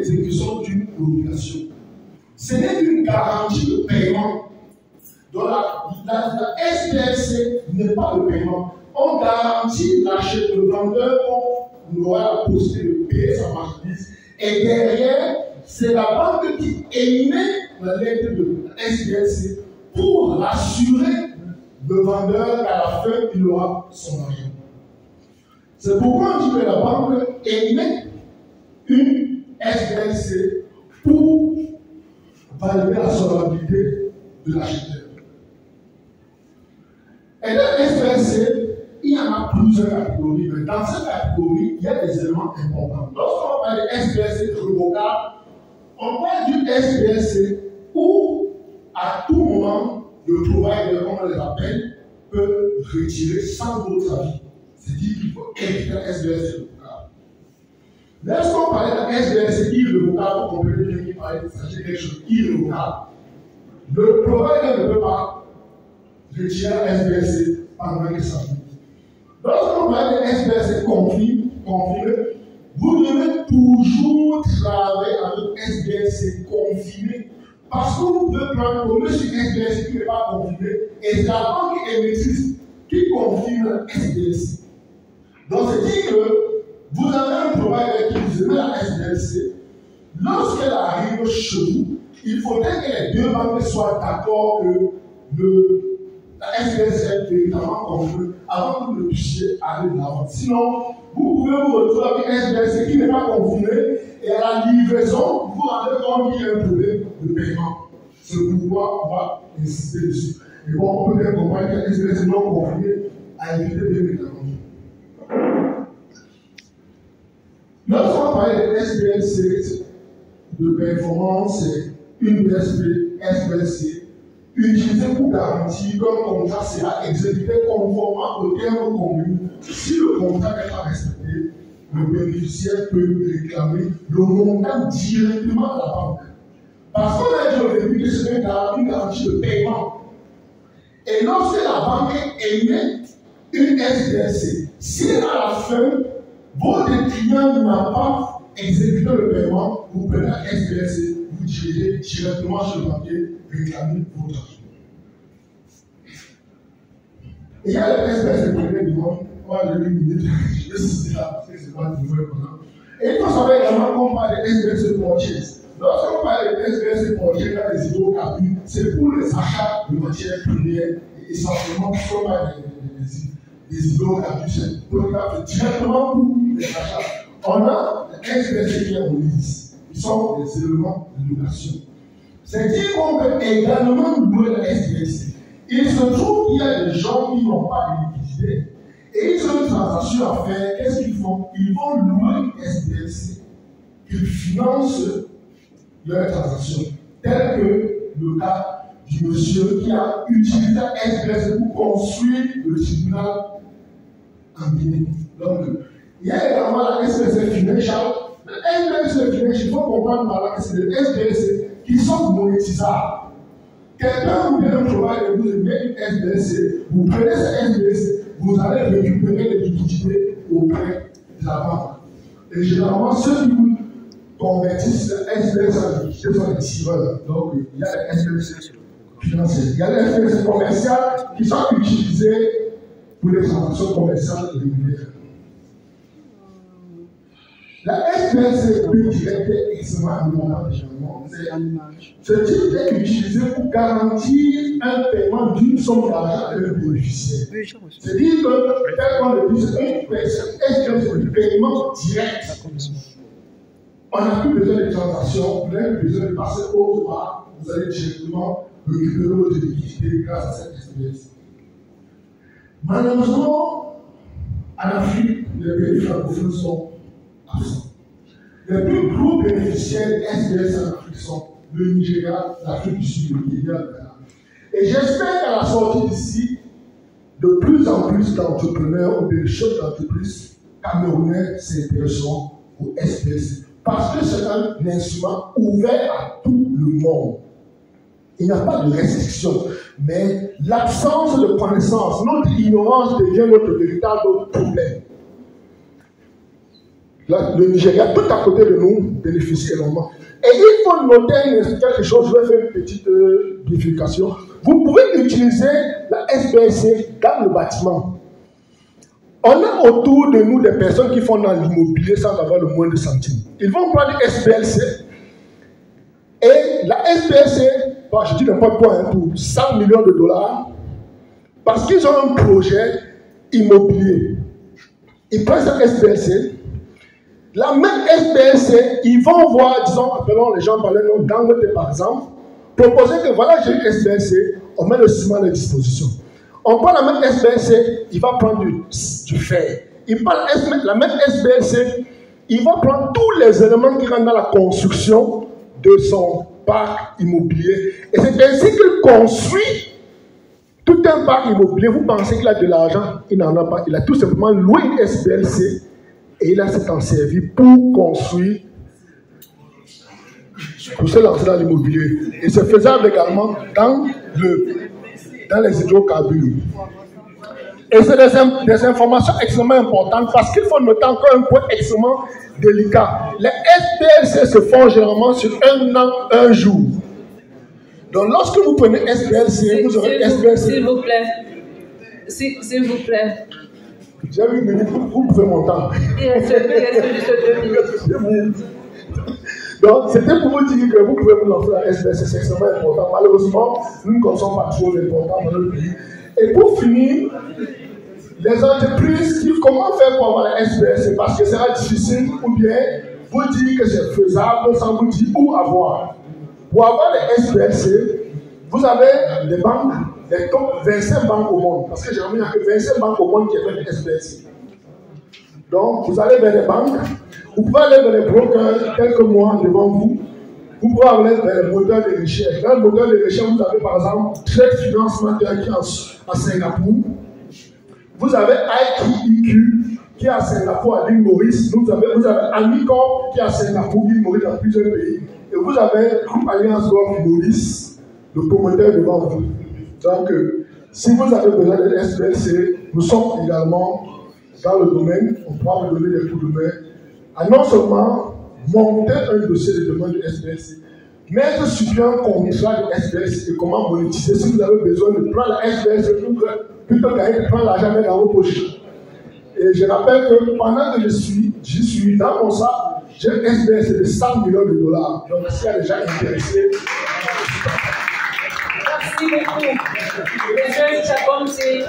l'exécution d'une obligation. Ce n'est qu'une garantie de paiement. Donc la SPLC n'est pas le paiement. On garantit le vendeur qu'on aura la possibilité de payer sa marchandise. Et derrière, c'est la banque qui émet la lettre de la SPLC pour rassurer le vendeur qu'à la fin, il aura son argent. C'est pourquoi on dit que la banque émet une SPLC pour valider la solvabilité de l'acheteur. Et dans la SPLC, il y en a plusieurs catégories, mais dans cette catégorie, il y a des éléments importants. Lorsqu'on parle de SPLC revocable, on parle d'une SPLC où, à tout moment, le provider, comme on les appelle, peut retirer sans votre avis. C'est-à-dire qu'il faut éviter la SPLC revocable. Lorsqu'on parlait de la SPLC irrévocable, on peut dire qu'il parlait de quelque chose irrévocable. Le provider ne peut pas retirer la SPLC pendant que ça vit. Lorsqu'on parle de SPLC confirmé, vous devez toujours travailler avec SPLC confirmé. Parce que vous pouvez prendre comme monsieur SPLC qui n'est pas confirmé et c'est la banque émettrice qui confirme la SPLC. Donc, c'est-à-dire que vous avez un provider qui vous émet la SPLC. Lorsqu'elle arrive chez vous, il faudrait que les deux banques soient d'accord que la SPLC est véritablement confirmée avant que vous ne puissiez aller de l'avant. Sinon, vous pouvez vous retrouver avec un SPLC qui n'est pas confirmé et à la livraison, vous rendez compte qu'il y a un problème de paiement. C'est pourquoi on va insister dessus. Et bon, on peut bien comprendre que SPLC non confirmé a évité bien évidemment. Lorsqu'on parle de SPLC de performance, une SPLC utilisée pour garantir qu'un contrat sera exécuté conformément aux termes convenus. Si le contrat n'est pas respecté, le bénéficiaire peut réclamer le montant directement à la banque. Parce qu'on a dit au début que c'est une garantie de paiement. Et lorsque la banque émet une SPLC, si à la fin, votre client n'a pas exécuté le paiement, vous prenez la SPLC, vous dirigez directement sur le papier, réclamer votre argent. Et il y a les SPLC privés du monde, on va le limiter, je vais citer là parce que c'est pas du nouveau programme. Et il faut savoir également qu'on parle de SPLC purchase. Lorsqu'on parle de SPLC purchase dans les hydrocarbures, c'est pour les achats de matières premières et essentiellement pour des hydrocarbures, c'est pour directement pour les achats. On a des SPLC qui est en lease. Ils sont des éléments de location. C'est-à-dire qu'on peut également louer la SPLC. Il se trouve qu'il y a des gens qui n'ont pas de liquidité et ils ont une transaction à faire. Qu'est-ce qu'ils font? Ils vont louer une SPLC qu'ils financent leur transaction. Tel que le cas du monsieur qui a utilisé la SPLC pour construire le tribunal en Guinée. Donc, il y a également la SPLC financial. La SPLC financial, il faut comprendre par là que c'est des SPLC qui sont monétisables. Quelqu'un vous vient de provider, vous aimez une SPLC, vous prenez cette SPLC, vous allez récupérer les liquidités auprès de la banque. Et généralement, ceux qui vous convertissent la SPLC en liquidité sont les tireurs. Donc, il y a les SPLC financières. Il y a les SPLC commerciales qui sont utilisées pour les transactions commerciales régulières. La SPLC peut direct est extrêmement abondante généralement. Ce type est utilisé pour garantir un paiement d'une somme d'argent à un bénéficiaire. C'est-à-dire que, tel qu'on le dit, c'est une SPLC de paiement direct. On n'a plus besoin de transactions, vous n'avez plus besoin de passer autre part, vous allez directement récupérer votre liquidité grâce à cette SPLC. Malheureusement, en Afrique, les pays francophones sont absents. Les plus gros bénéficiaires de SPLC en Afrique sont le Nigeria, l'Afrique du Sud, le Kenya, le Ghana. Et j'espère qu'à la sortie d'ici, de plus en plus d'entrepreneurs ou de chefs d'entreprise camerounais s'intéresseront au SPLC. Parce que c'est un instrument ouvert à tout le monde. Il n'y a pas de restriction. Mais l'absence de connaissance, notre ignorance devient notre véritable problème. le Nigeria, tout à côté de nous, bénéficie énormément. Et il faut noter quelque chose, je vais faire une petite vérification. Vous pouvez utiliser la SBLC dans le bâtiment. On a autour de nous des personnes qui font dans l'immobilier sans avoir le moins de centimes. Ils vont prendre SBLC et la SBLC, je dis n'importe quoi, pour 100 millions de dollars, parce qu'ils ont un projet immobilier. Ils prennent cette SBLC. La même SBLC, ils vont voir, disons, appelons les gens par le nom d'Angote par exemple, proposer que voilà, j'ai une SBLC, on met le ciment à la disposition. On prend la même SBLC, il va prendre du fer. Il prend la même SBLC, il va prendre tous les éléments qui rentrent dans la construction de son parc immobilier. Et c'est ainsi qu'il construit tout un parc immobilier. Vous pensez qu'il a de l'argent? Il n'en a pas. Il a tout simplement loué une SBLC. Et il a s'en servi pour construire, pour se lancer dans l'immobilier. Et c'est faisable également dans les hydrocarbures. Et c'est des informations extrêmement importantes parce qu'il faut noter encore un point extrêmement délicat. Les SBLC se font généralement sur un an, un jour. Donc lorsque vous prenez SBLC, vous aurez SBLC. S'il vous plaît. S'il vous plaît. J'ai vu une minute, vous pouvez mon temps. Il reste juste 2 minutes. Donc, c'était pour vous dire que vous pouvez vous lancer la SBLC, c'est extrêmement important. Malheureusement, nous ne consommons pas trop d'importants dans notre pays. Et pour finir, les entreprises, comment faire pour avoir la SBLC? Parce que c'est difficile, ou bien vous dire que c'est faisable sans vous dire où avoir. Pour avoir les SBLC, vous avez des banques. Les top 25 banques au monde, parce que j'ai remis que 25 banques au monde qui ont des SBLC. Donc, vous allez vers les banques, vous pouvez aller vers les brokers quelques mois devant vous, vous pouvez aller vers les moteurs de recherche. Dans le moteur de recherche, vous avez par exemple Trade Financement qui est à Singapour, vous avez IQEQ qui est à Singapour, à l'île Maurice, vous avez Amicor qui est à Singapour, l'île Maurice dans plusieurs pays, et vous avez Groupe Alliance Golf Maurice, le promoteur devant vous. Donc, si vous avez besoin de SBLC, nous sommes également dans le domaine, on pourra vous donner des coups de main, à non seulement monter un dossier de demande de SBLC, mettre sur un contrat de SBLC et comment monétiser. Si vous avez besoin de prendre la SBLC, plutôt qu'à de prendre l'argent dans vos poches. Et je rappelle que pendant que j'y suis dans mon sac, j'ai un SBLC de 100 millions de dollars. Donc, s'il y a des gens intéressés, Merci beaucoup. Les jeunes, ça comme c'est